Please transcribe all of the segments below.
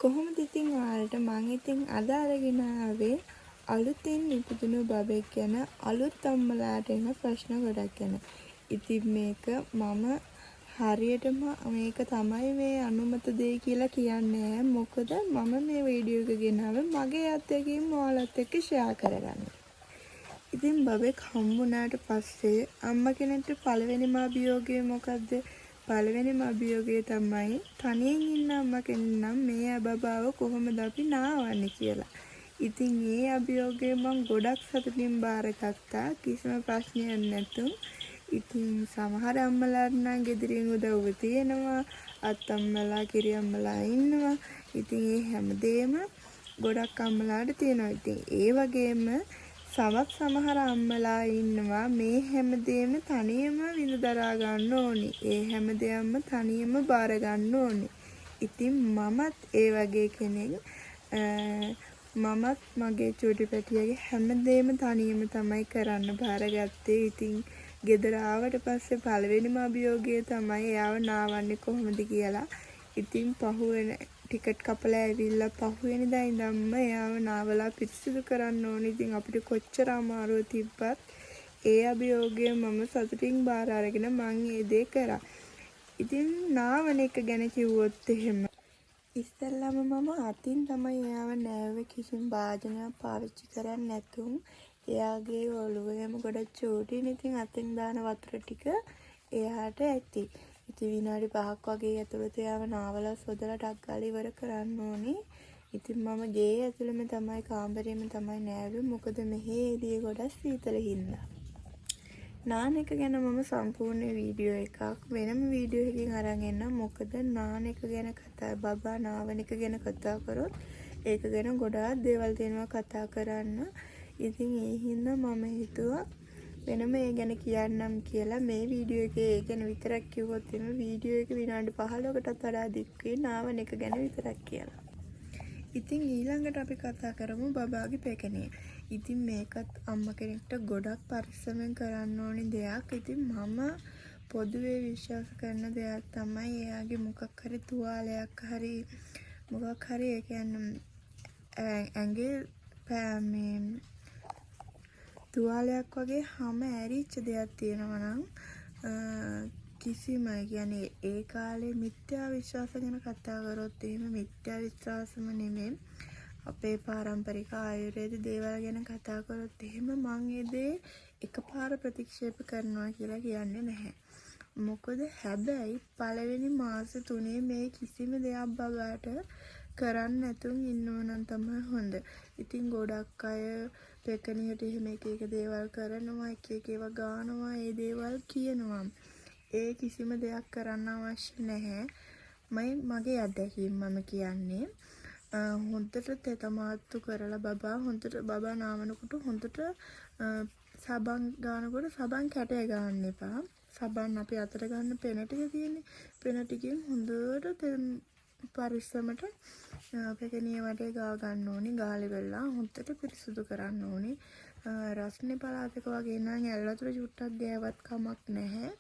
කොහොමද ඉතින් ඔයාලට මම ඉතින් අද අරගෙන ආවේ අලුතින් ඉපදුණු බබෙක් ගැන අලුත් අම්මලාට එන ප්‍රශ්න ගොඩක් ගැන. ඉතින් මේක මම හරියටම මේක තමයි මේ අනුමත දෙය කියලා කියන්නේ. මොකද මම මේ වීඩියෝ එක ගෙනාවේ මගේ අත්දැකීම් ඔයාලත් එක්ක ෂෙයා කරගන්න. ඉතින් බබෙක් හම්බුණාට පස්සේ අම්මා කෙනෙක්ට පළවෙනිම අභියෝගය මොකද්ද? පළවෙනිම අභියෝගය තමයි තනියෙන් ඉන්න අම්මා කෙනෙක් නම් මේ බබාව කොහොමද අපි නාවන්නේ කියලා. ඉතින් මේ අභියෝගය මම ගොඩක් සතුටින් බාරගත්තා කිසිම ප්‍රශ්නයක් නැතුව. ඉතින් සමහර අම්මලාට නම් ගෙදරින් උදව්ව තියෙනවා, අත්තම්මලා කිරියම්මලා ඉන්නවා. ඉතින් මේ හැමදේම ගොඩක් අම්මලාට තියෙනවා. ඉතින් ඒ වගේම සමහර අම්මලා ඉන්නවා මේ හැමදේම තනියම විඳ දරා ගන්න ඕනි. ඒ හැමදේම තනියම බාර ගන්න ඕනි. ඉතින් මමත් ඒ වගේ කෙනෙක්. මමත් මගේ චූටි පැටියගේ හැමදේම තනියම තමයි කරන්න බාරගත්තේ. ඉතින් ගෙදර ආවට පස්සේ පළවෙනිම අභියෝගය තමයි එයාව නාවන්නේ කොහොමද කියලා. ඉතින් පහුවෙන ටිකට් කපලා ඇවිල්ලා පහුවෙනිදා ඉඳන්ම එයාව නාවලා පිරිසිදු කරන්න ඕනේ. ඉතින් අපිට කොච්චර අමාරුව තිබ්බත් ඒ අභියෝගය මම සතුටින් බාර අරගෙන මං ඒ දේ කරා. ඉතින් නාවන එක ගැන කිව්වොත් එහෙම ඉස්සෙල්ලාම මම අතින් තමයි එයාව නෑවේ. කිසිම භාජනයක් පාවිච්චි කරන්නේ නැතුව එයාගේ ඔළුව හැම ගොඩක් චූටිනේ. ඉතින් අතින් දාන වතුර ටික එයාට ඇති. ඉතින් විනාඩි 5ක් වගේ ඇතුළත එයාව නාවලා සොදලා ටක් ගාලා ඉවර කරන්න ඕනේ. ඉතින් මම ගේ ඇතුළෙම තමයි කාමරේම තමයි නෑවේ. මොකද මෙහි එළිය ගොඩක් සීතල හින්දා. නාන එක ගැන මම සම්පූර්ණ වීඩියෝ එකක් වෙනම වීඩියෝ එකකින් අරන් එන්නම්. මොකද නාන එක ගැන බබා නාවන එක ගැන කතා කරොත් ඒක ගැන ගොඩාක් දේවල් තියෙනවා කතා කරන්න. ඉතින් ඒ හින්දා මම හිතුවා වෙනම ඒ ගැන කියන්නම් කියලා. මේ වීඩියෝ එකේ ඒ ගැන විතරක් කිව්වොත් එimhe වීඩියෝ එක විනාඩි 15කටත් වඩා දික් වෙයි නාවන එක ගැන විතරක් කියලා. ඉතින් ඊළඟට අපි කතා කරමු බබාගේ පෙකණිය. ඉතින් මේකත් අම්මා කෙනෙක්ට ගොඩක් පරිස්සමෙන් කරන්න ඕනි දෙයක්. ඉතින් මම පොදුවේ විශ්වාස කරන දෙයක් තමයි එයාගේ මොකක් හරි තුවාලයක් හරි මොකක් හරි ඒ කියන්නේ ඇඟේ මේ තුවාලයක් වගේ හැම ඇරිච්ච දෙයක් තියෙනවා නම් කිසිම කියන්නේ ඒ කාලේ මිත්‍යා විශ්වාස ගැන කතා කරොත් එහෙම මිත්‍යා විශ්වාසම නෙමෙයි අපේ පාරම්පරික ආයුර්වේද දේවල් ගැන කතා කරොත් එහෙම මං ඒ දේ එකපාර ප්‍රතික්ෂේප කරනවා කියලා කියන්නේ නැහැ. මොකද හැබැයි පළවෙනි මාස 3 මේ කිසිම දෙයක් බබාට කරන්න නැතුන් ඉන්නව නම් තමයි හොඳ. ඉතින් ගොඩක් අය පෙකණියට එහෙම එක දේවල් කරනවා, එක ඒවා ගානවා, ඒ දේවල් කියනවා. ඒ කිසිම දෙයක් කරන්න අවශ්‍ය නැහැ. මගේ අත්දැකීම් මම කියන්නේ හොඳට තෙත මාත්තු කරලා බබා නාවනකොට හොඳට සබන් ගන්නකොට සබන් කැටය ගන්න එපා. සබන් අපි අතට ගන්න පෙන ටික තියෙන්නේ. පෙන ටිකෙන් හොඳට පරිස්සමට පෙකණිය වටේ ගා ගන්න ඕනේ. ගාලි වෙලා හොඳට පිරිසුදු කරන්න ඕනේ. රස්නේ පළාතක වගේ නම් ඇල් වතුර චුට්ටක් ගෑවත් කමක් නැහැ.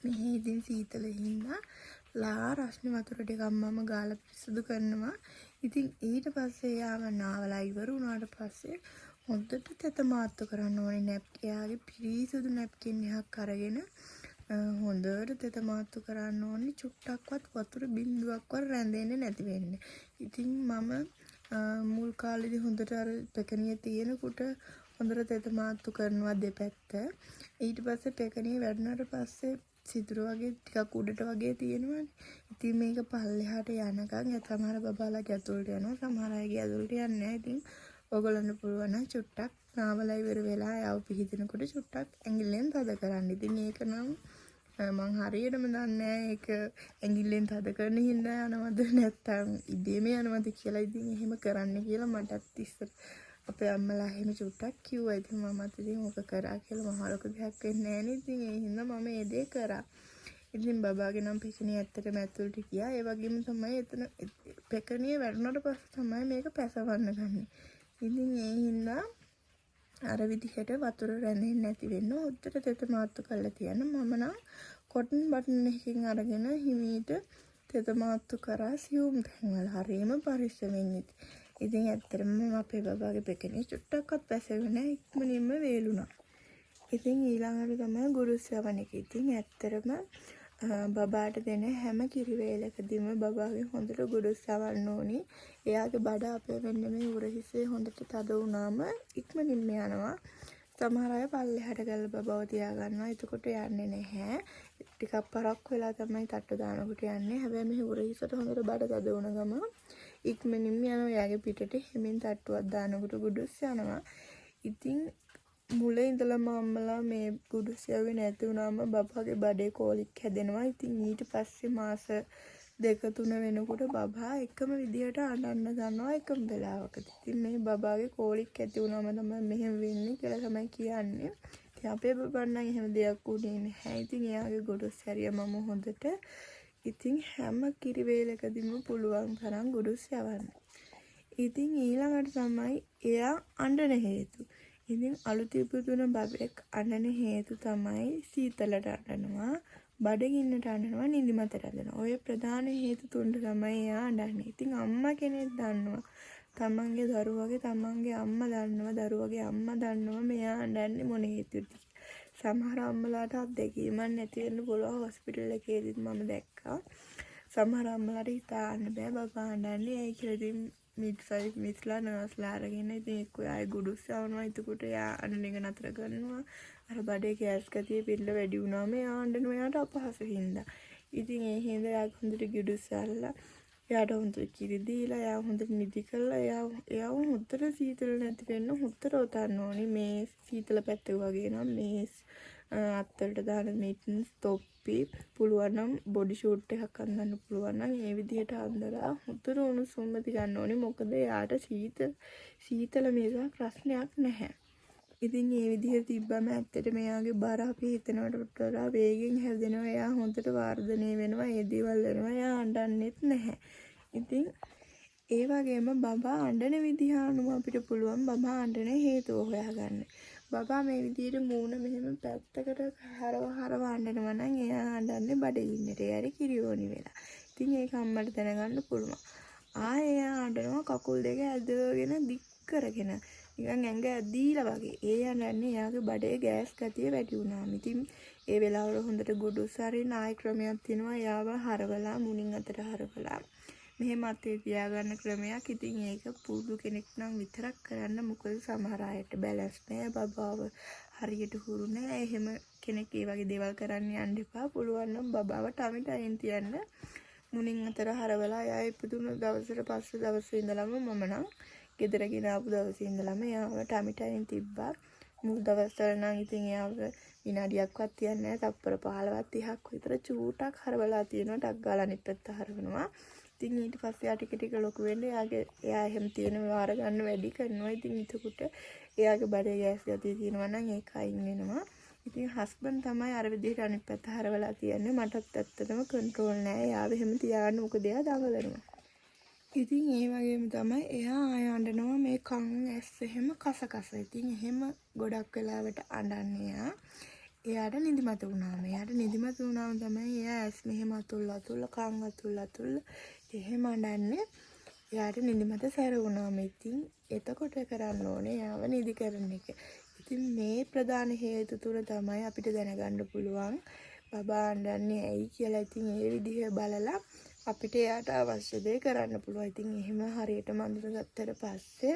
මෙහි ඉතින් සීතල හින්දා රස්නේ වතුර ටිකක් මම ගාලා පිරිසුදු කරනවා. ඉතින් ඊට පස්සේ යාව නාවලා ඉවර වුණාට පස්සේ හොඳට තෙත මාත්තු කරන්න ඕනේ. එයාගේ පිරිසුදු නැප්කින් එකක් අරගෙන හොඳට තෙත මාත්තු කරන්න ඕනේ. චුට්ටක්වත් වතුර බින්දුවක්වත් රැඳෙන්නේ නැති වෙන්න. ඉතින් මම මුල් කාලේදී හොඳට අර පෙකණිය තියෙනකොට හොඳට තෙත මාත්තු කරනවා දෙපැත්ත. ඊට පස්සේ පෙකණිය වැඩුණාට පස්සේ සිදුර වගේ ටිකක් උඩට වගේ තියෙනවානේ. ඉතින් මේක පල්ලෙහාට යනකම් සමහර බබාලාගේ ඇතුළට යනවා, සමහර අයගේ ඇතුළට යන්නේ නැහැ. ඉතින් ඔයගොල්ලන්ට පුළුවන් නම් චුට්ටක් නාවලා ඉවර වෙලා යව පිහිදිනකොට චුට්ටක් ඇඟිල්ලෙන් තද කරන්න. ඉතින් ඒක නම් මං හරියටම දන්නේ නැහැ ඒක ඇඟිල්ලෙන් තද කරන හින්දා යනවද නැත්නම් ඉබේම යනවද කියලා. ඉතින් එහෙම කරන්න කියලා මටත් ඉස්සර අපේ අම්මලා එහෙම චුට්ටක් කිව්වා. ඉතින් මමත් ඉතින් ඕක කරා කියලා මහ ලොකු දෙයක් වෙන්නේ නැහැ නේ. ඉතින් ඒ හින්දා මම ඒ දේ කරා. ඉතින් බබාගේ නම් පෙකණිය ඇත්තටම ඇතුළට ගියා. ඒ වගේම තමයි එතන පෙකණිය වැඩුණාට පස්සේ තමයි මේක පැසවන්න ගන්නේ. ඉතින් ඒ හින්දා අර විදිහට වතුර රැඳෙන්නේ නැති වෙන්න හොද්දට තෙත මාත්තු කරලා තියන්න. මම නම් කොටන් බටන් එකකින් අරගෙන හිමීට තෙත මාත්තු කරා සියුම් තැන්වල හරියම පරිස්සමෙන් ඉතින් ඇත්තටම මම අපේ බබාගේ පෙකෙනේ චුට්ටක්වත් වැසෙන්නේ නැහැ ඉක්මනින්ම වේලුණා. ඉතින් ඊළඟට තමයි ගුරුස්යවන එක. ඉතින් ඇත්තටම බබාට දෙන හැම කිරි වේලකදීම බබාගේ හොඳට ගුරුස්යවන්න ඕනි. එයාගේ බඩ අපේ වෙන්න මේ උරහිසේ හොඳට තද වුණාම ඉක්මනින්ම යනවා. සමහර අය පල්ලෙහාට ගල්ලා බබාව තියාගන්නවා. එතකොට යන්නේ නැහැ. ටිකක් පරක් වෙලා තමයි තට්ටු දානකොට යන්නේ. හැබැයි මේ උරහිසට හොඳට බඩ තද වුණ ගම ඉක්මනින්ම යනවා. එයාගේ පිටට හිමින් තට්ටුවක් දානකොට ගුඩුස් යනවා. ඉතින් මුලින් ඉඳලම අම්මලා මේ ගුඩුස් යවෙ නැති වුණාම බබාගේ බඩේ කෝලික් හැදෙනවා. ඉතින් ඊට පස්සේ මාස 2-3 වෙනකොට බබා එකම විදිහට අඬන්න ගන්නවා එකම වෙලාවකදී. ඉතින් මේ බබාගේ කෝලික් ඇති වුණාම තමයි මෙහෙම වෙන්නේ කියලා තමයි කියන්නේ. ඉතින් අපේ බබා නම් එහෙම දෙයක් උනේ නැහැ. ඉතින් එයාගේ ගොඩස් හැරිය මම හොඳට. ඉතින් හැම කිරි වේලකදීම පුළුවන් තරම් ගොඩස් යවන්න. ඉතින් ඊළඟට තමයි එයා අඬන හේතු. ඉතින් අලුත ඉපදුන බබෙක් අඬන හේතු තමයි සීතලට අඬනවා, බඩගින්නට අඬනවා, නිදිමතට අඬනවා. ඔය ප්‍රධාන හේතු තුනට තමයි එයා අඬන්නේ. ඉතින් අම්මා කෙනෙක් දන්නවා. තමන්ගේ දරුවගේ තමන්ගේ අම්මා දන්නවා, දරුවගේ අම්මා දන්නවා මෙයා අඬන්නේ මොන හේතුවද. සමහර අම්මලාට අත්දැකීමක් නැති වෙන්න පුළුවන්. හොස්පිටල් එකේදීත් මම දැක්කා. සමහර අම්මලාට හිතාන්න බෑ බබා අඬන්නේ ඇයි කියලා. ඉතින් මිඩ්ෆයිව් මිස්ලා නර්ස්ලා අරගෙන ඉතින් එක්කෝ ආයේ ගුඩුස් යවනවා. එතකොට එයා අඬන එක නතර කරනවා. අර බඩේ ගෑස් ගතිය පිළිල වැඩි වුණාම එයා අඬනවා. එයාට අපහසු හින්දා. ඉතින් ඒ හින්දා එයා හොඳට ගුඩුස් අරලා එයාට හොඳට කිරි දීලා එයා හොඳට නිදි කරලා එයාව හොඳට සීතල නැති වෙන්න හොඳට ඔතන්න ඕනි. මේ සීතල පැත්තක වගේ නම් මේ අත්තට දාන මිට්ස් තොප්පි පුළුවන් නම් බොඩි ෂූට් එකක් අඳින්න පුළුවන් නම් ඒ විදිහට අඳලා හොඳට උණුසුම ගන්න ඕනේ. මොකද එයාට සීතල මේසා ප්‍රශ්නයක් නැහැ. ඉතින් මේ විදිහට තිබ්බම ඇත්තට මෙයාගේ බර අපි හිතනවට වඩා වේගෙන් හැදෙනවා. එයා හොඳට වර්ධනය වෙනවා. ඒ දේවල් වෙනවා. එයා අඬන්නෙත් නැහැ. ඉතින් ඒ වගේම බබා අඬන විදිහ අනුව අපිට පුළුවන් බබා අඬන හේතුව හොයාගන්න. බබා මේ විදිහට මූණ මෙහෙම පැත්තකට හරව අඬනවා නම් එයා අඬන්නේ බඩගින්නට. එයාට කිරියෝනි වෙලා. ඉතින් ඒක අම්මට දැනගන්න පුළුවන්. එයා අඬනවා කකුල් දෙක ඇදගෙන දික් කරගෙන. නිකන් ඇඟ ඇදීලා වගේ. ඒ යන්නේ එයාගේ බඩේ ගෑස් ගතිය වැඩි වුණාම. ඉතින් ඒ වෙලාවල හොඳට ගොඩුස් හරින ආය ක්‍රමයක් තියෙනවා. එයාව හරවලා මුණින් අතට හරවලා මෙහෙම අතේ තියාගන්න ක්‍රමයක්. ඉතින් ඒක පුරුදු කෙනෙක් නම් විතරක් කරන්න. මොකද සමහර අයට බැලන්ස් නැහැ. බබාව හරියට හුරු නැහැ. එහෙම කෙනෙක් ඒ වගේ දේවල් කරන්න යන්න එපා. පුළුවන් නම් බබාව ටමිට අයින් තියන්න. මුණින් අතට හරවලා එයා ඉපදුණු දවසට පස්සේ දවසේ ඉඳලම මම නම් ගෙදර ගෙන ආපු දවසේ ඉඳලම එයාව ටමිට අයින් තිබ්බා. මුල් දවස්වල නම් ඉතින් එයාව විනාඩියක්වත් තියන්නේ නැහැ. තප්පර 15ක් 30ක් විතර චූටක් හරවලා තියෙනවා. ටක් ගාලා අනිත් පැත්ත හරවනවා. ඉතින් ඊට පස්සේ යා ටික ලොකු වෙන්න එයා එහෙම තියෙන වාර ගන්න වැඩි කරනවා. ඉතින් එතකොට එයාගේ බඩේ ගෑස් ගතිය තියෙනවා නම් ඒක අයින් වෙනවා. ඉතින් හස්බන්ඩ් තමයි අර විදිහට අනිත් පැත්ත හරවලා තියන්නේ. මටත් ඇත්තටම කන්ට්‍රෝල් නැහැ. එයාව එහෙම තියාගන්න මොකද එයා දඟලනවා. ඉතින් ඒ වගේම තමයි එයා අඬනවා මේ කන් ඇස් එහෙම කස. ඉතින් එහෙම ගොඩක් වෙලාවට අඬන්නේ එයාට නිදිමත වුණාම. එයාට නිදිමත වුණාම තමයි එයා ඇස් මෙහෙම අතුල්ල කන් අතුල්ල එහෙම අඬන්නේ. එයාට නිදිමත සැර වුණාම. ඉතින් එතකොට කරන්න ඕනේ එයාව නිදි කරන එක. ඉතින් මේ ප්‍රධාන හේතු තුන තමයි අපිට දැනගන්න පුළුවන් බබා අඬන්නේ ඇයි කියලා. ඉතින් ඒ විදිහ බලලා අපිට එයාට අවශ්‍ය දේ කරන්න පුළුවන්. ඉතින් එහෙම හරියටම අඳුරගත්තට පස්සේ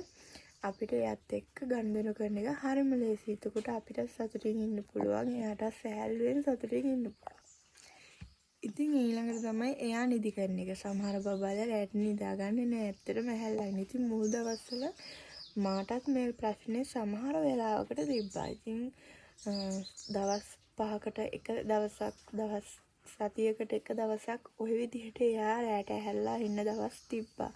අපිට එයාත් එක්ක ගනුදෙනු කරන එක හරිම ලේසියි. එතකොට අපිට සතුටින් ඉන්න පුළුවන්. එයාට සෑල්ලුවෙන් සතුටින් ඉන්න පුළුවන්. ඉතින් ඊළඟට තමයි එයා නිදි කරන එක. සමහර බබාලා රැට නිදාගන්නේ නැහැ. ඇත්තටම ඇහැල්ලා ඉන්නේ. ඉතින් මුල් දවස්වල මාටත් මේ ප්‍රශ්නේ සමහර වෙලාවකට තිබ්බා. ඉතින් දවස් 5කට එක දවස් සතියකට එක දවසක් ওই විදිහට එයා රැට ඇහැල්ලා ඉන්න දවස් තිබ්බා.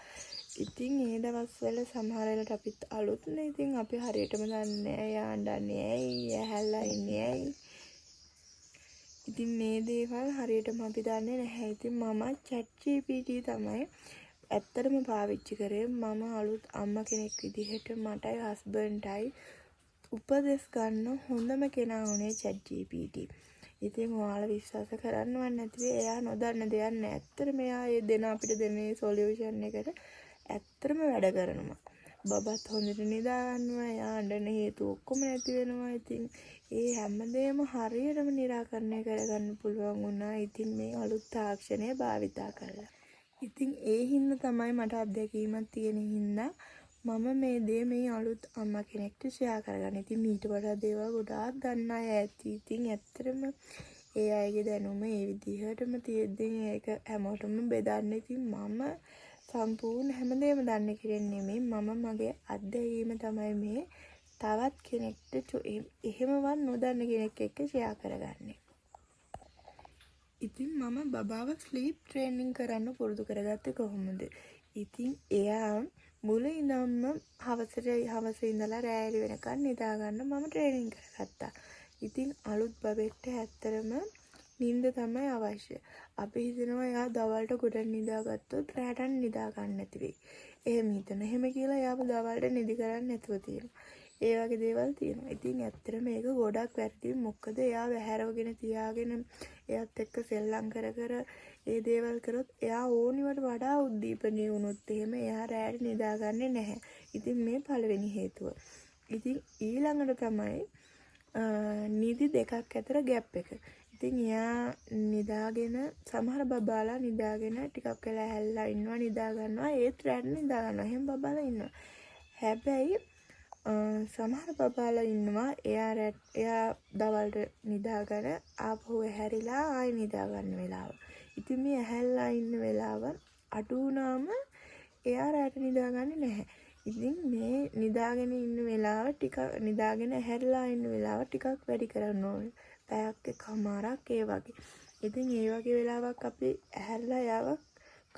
ඉතින් ඒ දවස්වල සමහර වෙලාවට අපිත් අලුත්නේ. ඉතින් අපි හරියටම දන්නේ නැහැ එයා අඬන්නේ ඇයි, ඇහැල්ලා ඉන්නේ ඇයි. ඉතින් මේ දේවල් හරියටම අපි දන්නේ නැහැ. ඉතින් මම ChatGPT තමයි ඇත්තටම පාවිච්චි කරේ. මම අලුත් අම්මා කෙනෙක් විදිහට මටයි හස්බන්ඩ්ටයි උපදෙස් ගන්න හොඳම කෙනා වුණේ ChatGPT. ඉතින් ඔයාලා විශ්වාස කරන්නවත් නැතිව එයා නොදන්න දෙයක් නෑ. ඇත්තට මෙයා ඒ දෙන අපිට දෙන සොලියුෂන් එකට ඇත්තටම වැඩ කරනවා. බබත් හොඳට නිදා ගන්නවා. එයා අඬන හේතු ඔක්කොම නැති වෙනවා. ඉතින් ඒ හැමදේම හරියටම निराකරණය කරගන්න පුළුවන් වුණා. ඉතින් මේ අලුත් තාක්ෂණය භාවිතා කරලා. ඉතින් ඒ හින්දා තමයි මට අත්දැකීමක් තියෙන හින්දා මම මේ දේ මේ අලුත් අම්මා කෙනෙක්ට ෂෙයා කරගන්න. ඉතින් ඊට වඩා දේවල් ගොඩාක් දන්න අය ඇති. ඉතින් ඇත්තටම ඒ අයගේ දැනුම ඒ විදිහටම තියෙද්දි ඒක හැමෝටම බෙදන්න. ඉතින් මම සම්පූර්ණ හැමදේම දන්නේ කෙනෙක් නෙමෙයි. මම මගේ අත්දැකීම තමයි මේ තවත් කෙනෙක්ට එහෙමවත් නොදන්න කෙනෙක් එක්ක ෂෙයා කරගන්නේ. ඉතින් මම බබාව ස්ලීප් ට්‍රේනින් කරන්න පුරුදු කරගත්තේ කොහොමද? ඉතින් එයා මුල ඉඳන්ම හවස ඉඳලා රෑ වෙනකන් නිදා ගන්න මම ට්‍රේනින් කරගත්තා. ඉතින් අලුත් බබෙක්ට ඇත්තරම නිින්ද තමයි අවශ්‍ය. අපි හිතනවා එයා දවල්ට ගොඩක් නිදාගත්තොත් රැට නිදා ගන්න නැති වෙයි. එහෙම හිතන. එහෙම කියලා එයාව දවල්ට නිදි කරන්නේ නැතුව තියෙනවා. ඒ වගේ දේවල් තියෙනවා. ඉතින් ඇත්තටම මේක ගොඩක් වැරදි. මොකද එයා වැහැරවගෙන තියාගෙන එයාත් එක්ක සෙල්ලම් කර ඒ දේවල් කරොත් එයා ඕනිවට වඩා උද්දීපනය වුණොත් එහෙම එයා රැට නිදාගන්නේ නැහැ. ඉතින් මේ පළවෙනි හේතුව. ඉතින් ඊළඟට තමයි නිදි දෙකක් අතර ગેප් එක. ඉතින් එයා නිදාගෙන සමහර බබාලා නිදාගෙන ටිකක් වෙලා හැල්ලා ඉන්නවා නිදා ගන්නවා ඒත් රැට නිදා ගන්නවා. එහෙම බබාලා ඉන්නවා. හැබැයි සමහර බබාලා ඉන්නවා එයා දවල්ට නිදාගෙන ආපහු හැරිලා ආයෙ නිදා ගන්න වෙලාව. ඉතින් මේ ඇහැල්ලා ඉන්න වෙලාව අඩු වුණාම එයා රැට නිදාගන්නේ නැහැ. ඉතින් මේ නිදාගෙන ඉන්න වෙලාව ටික නිදාගෙන ඇහැරලා ඉන්න වෙලාව ටිකක් වැඩි කරන්න ඕනේ. පැයක් එකමාරක් ඒ වගේ. ඉතින් ඒ වගේ වෙලාවක් අපි ඇහැරලා යාව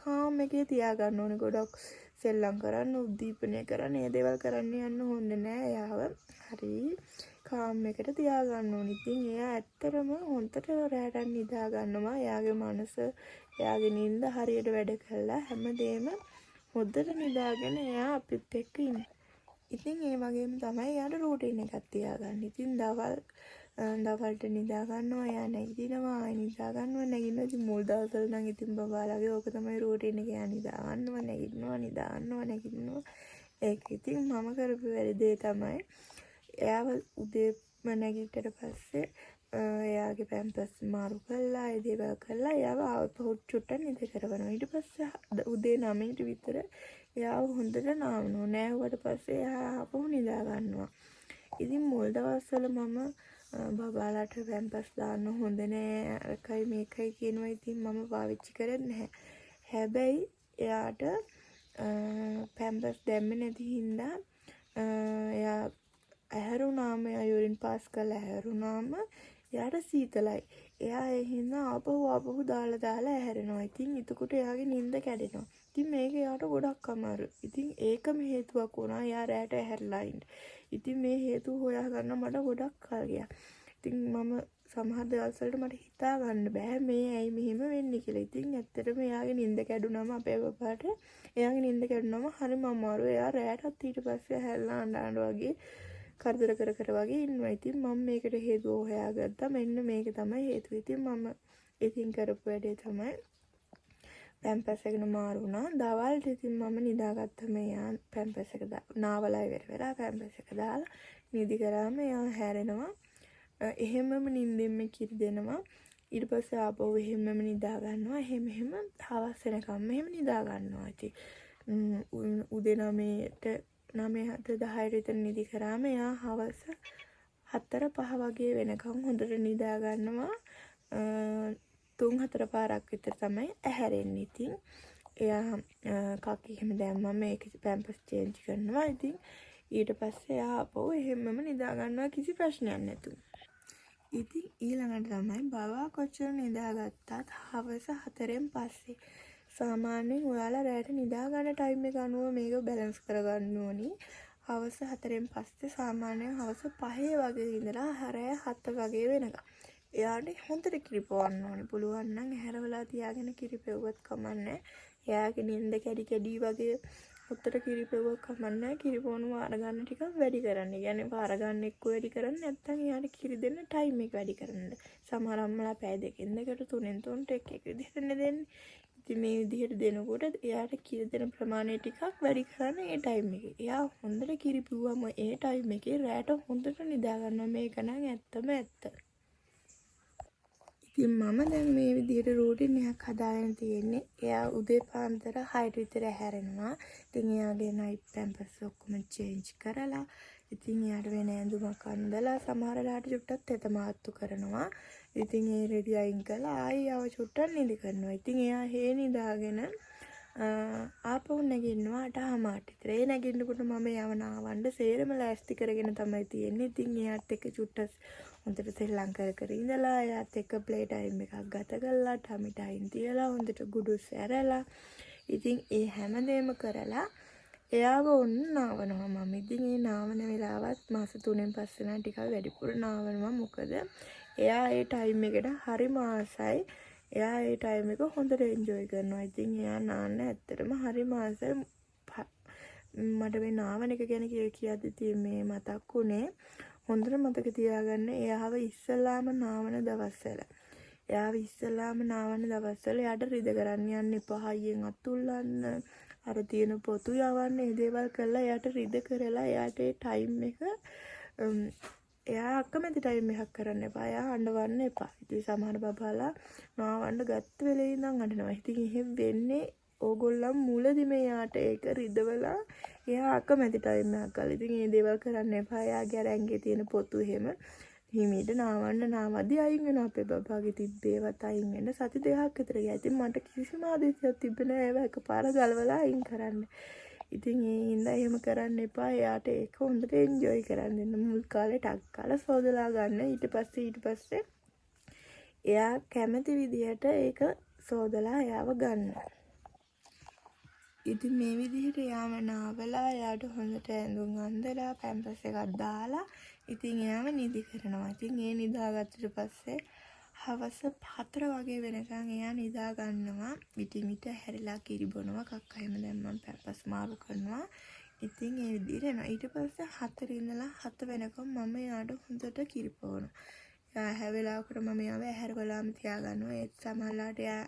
කාම් එකේ තියාගන්න ඕනේ. ගොඩක් සෙල්ලම් කරන්න උද්දීපනය කරන්න ඒ දේවල් කරන්න යන්න හොඳ නෑ. යාව හරි කාම් එකට තියාගන්න ඕනේ. ඉතින් එයා ඇත්තටම හොන්දට රැට නිදා ගන්නවා. එයාගේ මනස එයාගේ නිින්ද හරියට වැඩ කළා හැමදේම හොද්දට නිදාගෙන එයා අපිත් එක්ක ඉන්නේ. ඉතින් ඒ වගේම තමයි එයාට රූටින් එකක් තියාගන්න. ඉතින් දවල්ට නිදා ගන්නවා එයා නැගිටිනවා ආයෙ නිදා ගන්නවා නැගිටිනවා. ඉතින් මුල් දවස්වල නම් ඉතින් බබාලාගේ ඕක තමයි රූටින් එක. එයා නිදා ගන්නවා නැගිටිනවා නිදා ගන්නවා නැගිටිනවා. ඒක ඉතින් මම කරපු වැඩි දේ තමයි එයාව උදේම නැගිටට පස්සේ එයාගේ පැම්පස් මාරු කරලා ඒ දේවල් කරලා එයාව ආපහු චුට්ටක් නිදි කරවනවා. ඊට පස්සේ උදේ 9ට විතර එයාව හොඳට නාවනවා. නෑවුවට පස්සේ එයා ආපහු නිදා ගන්නවා. ඉතින් මුල් දවස්වල මම බබාලාට පැම්පස් දාන්න හොඳ නෑ එකයි මේකයි කියනවා. ඉතින් මම පාවිච්චි කරන්නේ නැහැ. හැබැයි එයාට පැම්පස් දැම්මේ නැති හින්දා එයා ඇහැරුණාම එයා යුරින් පාස් කරලා ඇහැරුණාම එයාට සීතලයි. එයා ඒ හින්දා ආපහු දාලා ඇහැරෙනවා. ඉතින් එතකොට එයාගේ නිින්ද කැඩෙනවා. ඉතින් මේක එයාට ගොඩක් අමාරුයි. ඉතින් ඒකම හේතුවක් වුණා එයා රැට ඇහැරලා ඉන්න. ඉතින් මේ හේතුව හොයාගන්න මට ගොඩක් කල් ගියා. ඉතින් මම සමහර දවස්වලට මට හිතා ගන්න බෑ මේ ඇයි මෙහෙම වෙන්නේ කියලා. ඉතින් ඇත්තටම එයාගේ නිින්ද කැඩුනම අපේ බබාට එයාගේ නිින්ද කැඩුනම හරිම අමාරුයි. එයා රැටත් ඊට පස්සේ හැල්ලා අඬන වගේ කරදර කර වගේ ඉන්නවා. ඉතින් මම මේකට හේතුව හොයාගත්තා. මෙන්න මේක තමයි හේතුව. ඉතින් මම ඉතින් කරපු වැඩේ තමයි පැම්පස් එක මාරු වුණා. දවල්ට ඉතින් මම නිදාගත්තා. මෙයා පැම්පස් එක නාවලා ඉවර වෙලා පැම්පස් එක දාලා නිදි කරාම එයා හැරෙනවා. එහෙමම නිින්දෙන්ම කිරි දෙනවා. ඊට පස්සේ ආපහු එහෙමම නිදා ගන්නවා. එහෙම හවස් වෙනකම් එහෙම නිදා ගන්නවා. ඉතින් උදේ 9:10 විතර නිදි කරාම එයා හවස 4-5 වගේ වෙනකම් හොඳට නිදා ගන්නවා. 3-4 පාරක් විතර තමයි ඇහැරෙන්නේ. ඉතින් එයා කක් එහෙම දැම්මම මේක පැම්පස් චේන්ජ් කරනවා. ඉතින් ඊට පස්සේ එයා ආපහු එහෙමම නිදා ගන්නවා කිසි ප්‍රශ්නයක් නැතුව. ඉතින් ඊළඟට තමයි බබා කොච්චර නිදාගත්තත් හවස 4න් පස්සේ සාමාන්‍යයෙන් ඔයාලා රැට නිදා ගන්න ටයිම් එක අනුව මේක බැලන්ස් කරගන්න ඕනි. හවස 4න් පස්සේ සාමාන්‍යයෙන් හවස 5 වගේ ඉඳලා රෑ 7 වගේ වෙනකම් එයාට හොඳට කිරි පොවන්න ඕනේ. පුළුවන් නම් ඇහැරවලා තියාගෙන කිරි පෙව්වත් කමන්නේ. එයාගේ නින්ද කැඩි කැඩි වගේ උත්තර කිරිපෙවුවක් කමන්නේ කිරිපොණු වාර ගන්න ටිකක් වැඩි කරන්න. يعني වාර ගන්න එක්ක වැඩි කරන්න නැත්නම් එයාට කිරි දෙන්න ටයිම් එක වැඩි කරන්න. සමහර අම්මලා පැය දෙකෙන් දෙකට තුනෙන් තුනට එක විදිහට දෙන්නේ. ඉතින් මේ විදිහට දෙනකොට එයාට කිරි දෙන ප්‍රමාණය ටිකක් වැඩි කරන්න ඒ ටයිම් එකේ. එයා හොඳට කිරි පිව්වම ඒ ටයිම් එකේ රැට හොඳට නිදා ගන්නවා. මේක නම් ඇත්තම ඇත්ත. ඉතින් මම දැන් මේ විදිහට රූටින් එකක් හදාගෙන තියෙන්නේ. එයා උදේ පාන්දර 6ට විතර හැරෙනවා. ඉතින් එයාගේ නයිට් පැම්පර්ස් ඔක්කොම චේන්ජ් කරලා ඉතින් එයාට වෙන ඇඳුමක් අඳලා සමහර වෙලාවට චුට්ටක් තෙත මාත්තු කරනවා. ඉතින් ඒ රෙදි අයින් කළා ආයි ආව චුට්ටක් නිදි කරනවා. ඉතින් එයා හේ නිදාගෙන ආපහු නැගින්නවා 8:00 විතර. ඒ නැගින්නකොට මම යව නාවන්න සේරම ලෑස්ති කරගෙන තමයි තියෙන්නේ. ඉතින් එයාත් එක්ක චුට්ටක් හොඳට සෙල්ලම් කර ඉඳලා එයාත් එක්ක ප්ලේ ටයිම් එකක් ගත කරලා ටමි ටයිම් තියලා හොඳට ගුඩු සැරලා ඉතින් ඒ හැමදේම කරලා එයාව ඔන්න නාවනවා මම. ඉතින් ඒ නාවන වෙලාවත් මාස 3න් පස්සේ නම් ටිකක් වැඩිපුර නාවනවා. මොකද එයා ඒ ටයිම් එකට හරිම ආසයි. එයා ඒ ටයිම් එක හොඳට එන්ජොයි කරනවා. ඉතින් එයා නාන්න ඇත්තටම හරිම ආසයි. මට මේ නාවන එක ගැන කියද්දි මේ මතක් වුණේ හොඳට මතක තියාගන්න එයාව ඉස්සලාම නාවන දවස්වල. එයාව ඉස්සලාම නාවන දවස්වල එයාට රිද කරන්න යන්න එපා. හයියෙන් අතුල්ලන්න අර තියෙන පොතු යවන්න මේ දේවල් කරලා එයාට රිද කරලා එයාට ඒ ටයිම් එක එයා අකමැති ටයිම් එකක් කරන්න එපා. එයා අඬවන්න එපා. ඉතින් සමහර බබාලා නාවන්න ගත්ත වෙලේ ඉඳන් අඬනවා. ඉතින් එහෙම වෙන්නේ ඕගොල්ලන් මුලදි මෙයාට ඒක රිදවලා එයා අකමැති ටයිම් එකක් ගාලා. ඉතින් මේ දේවල් කරන්න එපා. එයාගේ අර ඇඟේ තියෙන පොතු එහෙම හිමීට නාවන්න නාවදී අයින් වෙනවා. අපේ බබාගේ තිබ්බේවත් අයින් වෙන්න සති 2ක් විතර ගියා. ඉතින් මට කිසිම ආදේශයක් තිබ්බේ නෑ ඒව එකපාර ගලවලා අයින් කරන්න. ඉතින් ඒ හින්දා එහෙම කරන්න එපා. එයාට ඒක හොඳට එන්ජොයි කරන්න දෙන්න. මුල් කාලේ ටක් කාලා සෝදලා ගන්න. ඊට පස්සේ එයා කැමති විදිහට ඒක සෝදලා එයාව ගන්න. ඉතින් මේ විදිහට එයාම නාවලා එයාට හොඳට ඇඳුම් අඳලා පැම්පර්ස් එකක් දාලා ඉතින් එයාම නිදි කරනවා. ඉතින් ඒ නිදාගත්තට පස්සේ හවස 4 වගේ වෙනකන් එයා නිදා ගන්නවා. විටින් විට හැරිලා කිරි බොනවා. කක්ක හැම දැම්මම පැම්පර්ස් මාරු කරනවා. ඉතින් ඒ විදිහට එනවා. ඊට පස්සේ 4 ඉඳලා 7 වෙනකම් මම එයාට හොඳට කිරි බොනවා. එයා හැවෙලාවකට මම එයාව ඇහැරවලාම තියාගන්නවා. ඒත් සමහරලාට එයා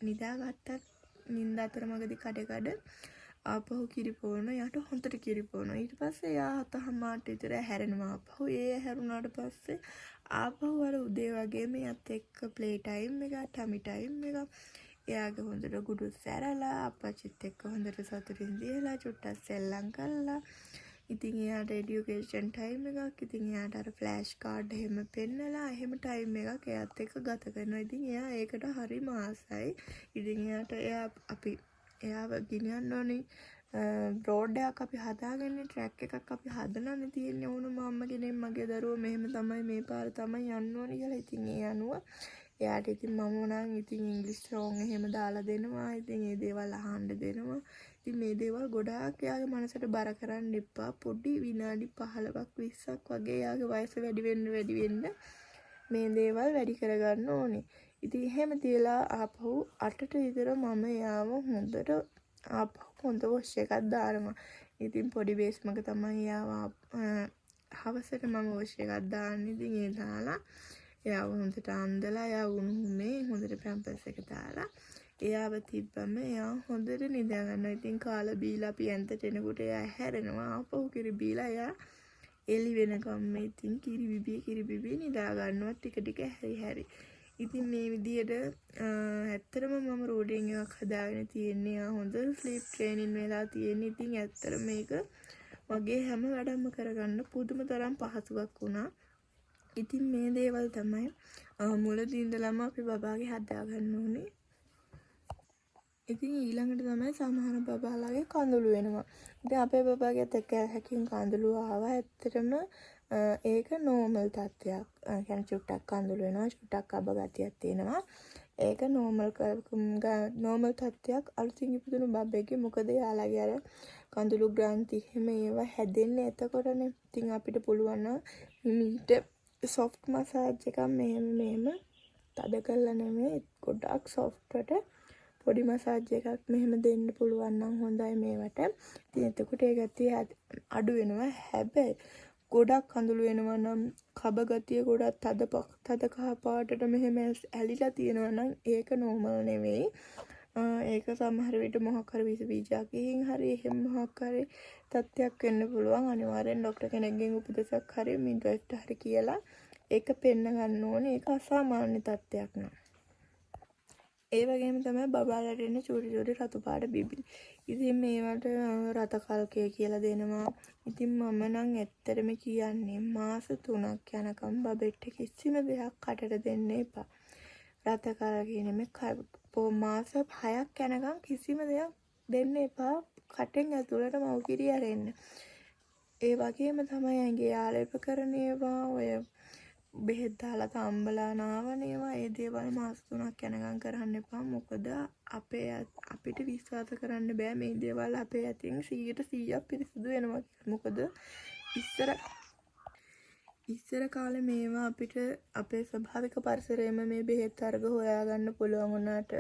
නිදාගත්තත් නිින්ද අතරමඟදී කඩ ආපහු කිරි පොවනවා. එයාට හොඳට කිරි පොවනවා. ඊට පස්සේ එයා 7:00 විතර හැරෙනවා ආපහු. ඒ හැරුණාට පස්සේ ආපහු අර උදේ වගේම එයාත් එක්ක ප්ලේ ටයිම් එක, ටමි ටයිම් එක එයාගේ හොඳට ගුඩු සැරලා අප්පච්චිත් එක්ක හොඳට සතුටින් දියලා චුට්ටක් සෙල්ලම් කරලා ඉතින් එයාට එඩියුකේෂන් ටයිම් එකක් ඉතින් එයාට අර ෆ්ලෑෂ් කාඩ් එහෙම පෙන්නලා එහෙම ටයිම් එකක් එයාත් එක්ක ගත කරනවා. ඉතින් එයා ඒකට හරිම ආසයි. ඉතින් එයාට එයාව ගෙනියන්න ඕනේ රෝඩ් එකක් අපි හදාගෙන ට්‍රැක් එකක් අපි හදලානේ තියෙන්නේ. ඕනම අම්ම කෙනෙක් මගේ දරුවෝ මෙහෙම තමයි මේ පාර තමයි යන්න ඕනේ කියලා. ඉතින් ඒ අනුව එයාට ඉතින් මම නම් ඉතින් ඉංග්‍රීසි සෝං එහෙම දාලා දෙනවා. ඉතින් මේ දේවල් අහන්න දෙනවා. ඉතින් මේ දේවල් ගොඩාක් එයාගේ මනසට බර කරන්න එපා. පොඩි විනාඩි 15ක් 20ක් වගේ එයාගේ වයස වැඩි වෙන්න මේ දේවල් වැඩි කරගන්න ඕනේ. ඉතින් එහෙම තියලා ආපහු 8ට විතර මම එයාව හොඳට ආපහු හොඳ වොෂ් එකක් දානවා. ඉතින් පොඩි බේස්මක තමයි එයාව හවසට මම වොෂ් එකක් දාන්නේ. ඉතින් ඒ දාලා එයාව හොඳට අඳලා එයා උණුහුමේ හොඳට පැම්පර්ස් එක දාලා එයාව තිබ්බම එයා හොඳට නිදා ගන්නවා. ඉතින් කාලා බීලා අපි ඇන්තට එනකොට එයා හැරෙනවා. ආපහු කිරි බීලා එයා එළි වෙනකම් ඉතින් කිරි බිබී නිදා ගන්නවා ටික හැරි. ඉතින් මේ විදියට ඇත්තටම මම රූටින් එකක් හදාගෙන තියෙන්නේ. හොඳ ස්ලීප් ට්‍රේනින් වෙලා තියෙන්නේ. ඉතින් ඇත්තටම මේක මගේ හැම වැඩක්ම කරගන්න පුදුම තරම් පහසුවක් වුණා. ඉතින් මේ දේවල් තමයි මුලදී ඉඳලම අපි බබාගේ හදාගන්න ඕනේ. ඉතින් ඊළඟට තමයි සමහර බබාලාගේ කඳුළු වෙනවා. ඉතින් අපේ බබාගේත් එක හැකින් කඳුළු ආවා. ඇත්තටම ඒක නෝමල් තත්ත්වයක්. يعني චුට්ටක් කඳුළු වෙනවා, චුට්ටක් අබ ගතියක් තියෙනවා. ඒක නෝමල් තත්ත්වයක් අලුතින් ඉපදුණු බබෙක්ගේ. මොකද යාළගේ අර කඳුළු ග්‍රන්ථි එහෙම ඒවා හැදෙන්නේ එතකොටනේ. ඉතින් අපිට පුළුවන් නම් මීට සොෆ්ට් මසාජ් එකක් මෙහෙම තද කරලා නෙමෙයි ගොඩක් සොෆ්ට්ට පොඩි මසාජ් එකක් මෙහෙම දෙන්න පුළුවන් නම් හොඳයි මේවට. ඉතින් එතකොට ඒ ගතිය අඩු වෙනවා. හැබැයි ගොඩක් කඳුළු වෙනවා නම් කබ ගතිය ගොඩක් තද කහ පාටට මෙහෙම ඇලිලා තියෙනවා නම් ඒක නෝමල් නෙවෙයි. ඒක සමහර විට මොකක් හරි විස බීජයකින් හරි එහෙම මොකක් හරි තත්ත්වයක් වෙන්න පුළුවන්. අනිවාර්යෙන් ડોක්ටර් කෙනෙක්ගෙන් උපදෙසක් හරි මිඩ්වයිෆ්ට හරි කියලා ඒක පෙන්න ගන්න ඕනේ. ඒක අසාමාන්‍ය තත්ත්වයක් නෑ. ඒ වගේම තමයි බබාලට එන චූටි රතු පාට බිබිලි. ඉතින් මේවට රත කල්කය කියලා දෙනවා. ඉතින් මම නම් ඇත්තටම කියන්නේ මාස 3ක් යනකම් බබෙට කිසිම දෙයක් කටට දෙන්න එපා. රත කල්කය නෙමෙයි මාස 6ක් යනකම් කිසිම දෙයක් දෙන්න එපා. කටෙන් ඇතුළට මව්කිරි ඇරෙන්න. ඒ වගේම තමයි ඇඟේ ආලේප කරන ඒවා ඔය බෙහෙත් දාලා තම්බලා නාවන ඒවා ඒ දේවල් මාස 3ක් යනකම් කරන්න එපා. මොකද අපිට විශ්වාස කරන්න බෑ මේ දේවල් අපේ ඇතින් 100% පිරිසිදු වෙනවා කියලා. මොකද ඉස්සර කාලේ මේවා අපිට අපේ ස්වභාවික පරිසරයේම මේ බෙහෙත් අර්ග හොයාගන්න පුළුවන් වුණාට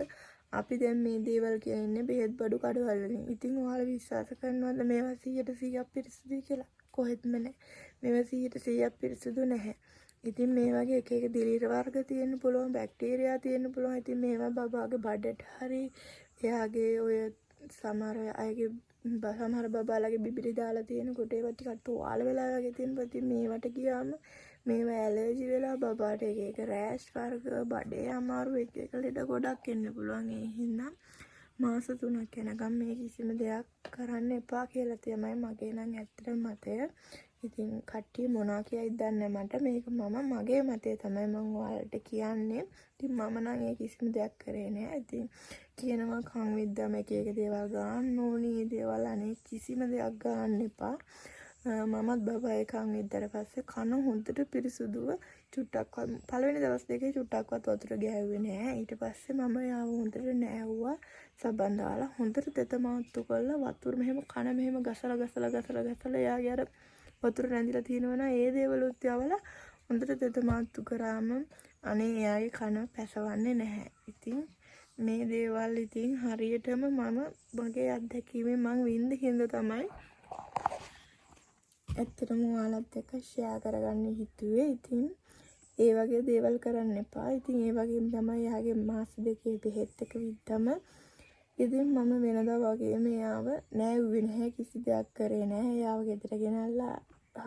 අපි දැන් මේ දේවල් කියන්නේ බෙහෙත් බඩු කඩවල වලින්. ඉතින් ඔයාලා විශ්වාස කරනවද මේවා 100% පිරිසිදුයි කියලා? කොහෙත්ම නැහැ. මේවා 100% පිරිසිදු නැහැ. ඉතින් මේ වගේ එක දිලීර වර්ග තියෙන්න පුළුවන්, බැක්ටීරියා තියෙන්න පුළුවන්. ඉතින් මේවා බබාගේ බඩට හරි එයාගේ ඔය සමහර බබාලගේ බිබිලි දාලා තියෙනකොට ඒවා ටිකක් තුවාල වෙලා වගේ තියෙනවා. ඉතින් මේවට ගියාම මේවා ඇලර්ජි වෙලා බබාට එක රෑෂ් වර්ග, බඩේ අමාරු එක ලෙඩ ගොඩක් එන්න පුළුවන්. ඒ හින්දා මාස 3ක් යනකම් මේ කිසිම දෙයක් කරන්න එපා කියලා තමයි මගේ නම් ඇත්තටම මතය. ඉතින් කට්ටිය මොනවා කියයිද දන්නේ මට. මේක මගේ මතය තමයි මම ඔයාලට කියන්නේ. ඉතින් මම නම් ඒ කිසිම දෙයක් කරේ නෑ. ඉතින් කියනවා කන් විද්දාම එක දේවල් ගන්න ඕනි. ඒ දේවල් අනේ කිසිම දෙයක් ගන්න එපා. මමත් බබා එකන් විද්දට පස්සේ කන හොඳට පිරිසුදුව චුට්ටක් පළවෙනි දවස් දෙකේ චුට්ටක්වත් වතුර ගෑවුවේ නෑ. ඊට පස්සේ මම යාව හොඳට නෑවුවා. සබන් දාලා හොඳට තෙත මාත්තු කරලා වතුර මෙහෙම කන මෙහෙම ගසලා යාගේ අර වතුර රැඳිලා තියෙනවනම් ඒ දේවලුත් යවලා හොඳට තෙත මාත්තු කරාම අනේ එයාගේ කන පැසවන්නේ නැහැ. ඉතින් මේ දේවල් ඉතින් හරියටම මගේ අත්දැකීමෙන් මං වින්ද හින්දා තමයි ඇත්තටම ඔයාලත් එක්ක ෂෙයා කරගන්න හිතුවේ. ඉතින් ඒ වගේ දේවල් කරන්න එපා. ඉතින් ඒ වගේම තමයි යාගේ මාස දෙකේ බෙහෙත් එක විද්දම ඉතින් මම වෙනදා වගේම එයාව නෑවුවේ නැහැ, කිසි දෙයක් කරේ නැහැ. එයාව ගෙදර ගෙනල්ලා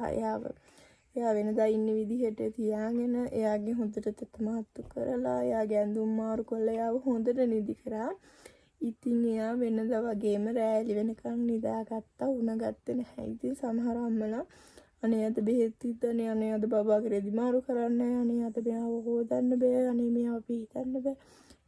එයා වෙනදා ඉන්න විදිහට තියාගෙන එයාගේ හොඳට තෙත මාත්තු කරලා එයාගේ ඇඳුම් මාරු කරලා එයාව හොඳට නිදි කරා. ඉතින් එයා වෙනදා වගේම රෑලි වෙනකන් නිදාගත්තා. උණ ගත්තේ නැහැ. ඉතින් සමහර අම්මලා අනේ අද බෙහෙත් තිද්දනේ, අනේ අද බබාගේ රෙදි මාරු කරන්නේ, අනේ අද මෙයාව හොදන්න බෑ, අනේ මෙයාව පිහිටන්න බෑ.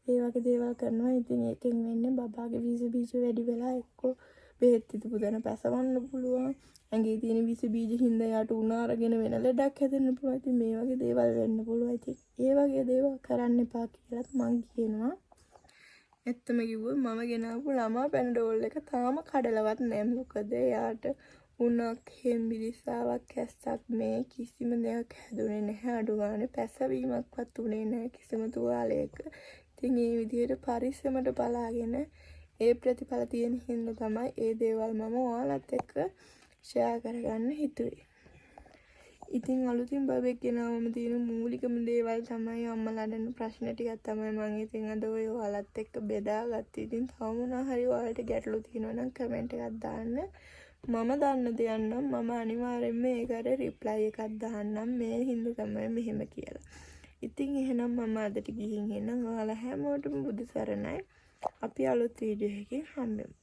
ඒ වගේ දේවල් කරනවා. ඉතින් ඒකෙන් වෙන්නේ බබාගේ විස බීජ වැඩි වෙලා එක්කෝ බෙහෙත් තිබු දන පැසවන්න පුළුවන්. ඇඟේ තියෙන විස බීජ හින්දා යාට උණ අරගෙන වෙන ලෙඩක් හැදෙන්න පුළුවන්. ඉතින් මේ වගේ දේවල් වෙන්න පුළුවන්. ඉතින් ඒ වගේ දේවල් කරන්න එපා කියලාත් මං කියනවා. ඇත්තම කිව්වොත් මම ගෙනාවු ළමා පැනඩෝල් එක තාම කඩලවත් නැහැ. මොකද යාට උණක්, හෙම්බිරිස්සාවක්, කැස්සක් මේ කිසිම දෙයක් හැදුනේ නැහැ. අඩු ගානේ පැසවීමක්වත් උනේ නැහැ කිසිම තුවාලයක. ඉතින් මේ විදිහට පරිස්සමට බලාගෙන ඒ ප්‍රතිඵල තියෙන හින්දා තමයි ඒ දේවල් මම ඔයාලත් එක්ක ෂෙයා කරගන්න හිතුවේ. ඉතින් අලුතින් බබෙක් ගෙනාවම තියෙන මූලිකම දේවල් තමයි අම්මලා දෙන ප්‍රශ්න ටිකක් තමයි මම ඉතින් අද ඔය ඔයාලත් එක්ක බෙදාගත්තේ. ඉතින් තව මොනවා හරි ඔයාලට ගැටලු තියෙනවා නම් කමෙන්ට් එකක් දාන්න. මම දන්න දෙයක් නම් මම අනිවාර්යෙන්ම ඒකට රිප්ලයි එකක් දාන්නම්. මේ හින්දා තමයි මෙහෙම කියලා. ඉතින් එහෙනම් මම අදට ගිහින් එන්නම්. ඔයාලා හැමෝටම බුදු සරණයි. අපි අලුත් වීඩියෝ එකකින් හම්බෙමු.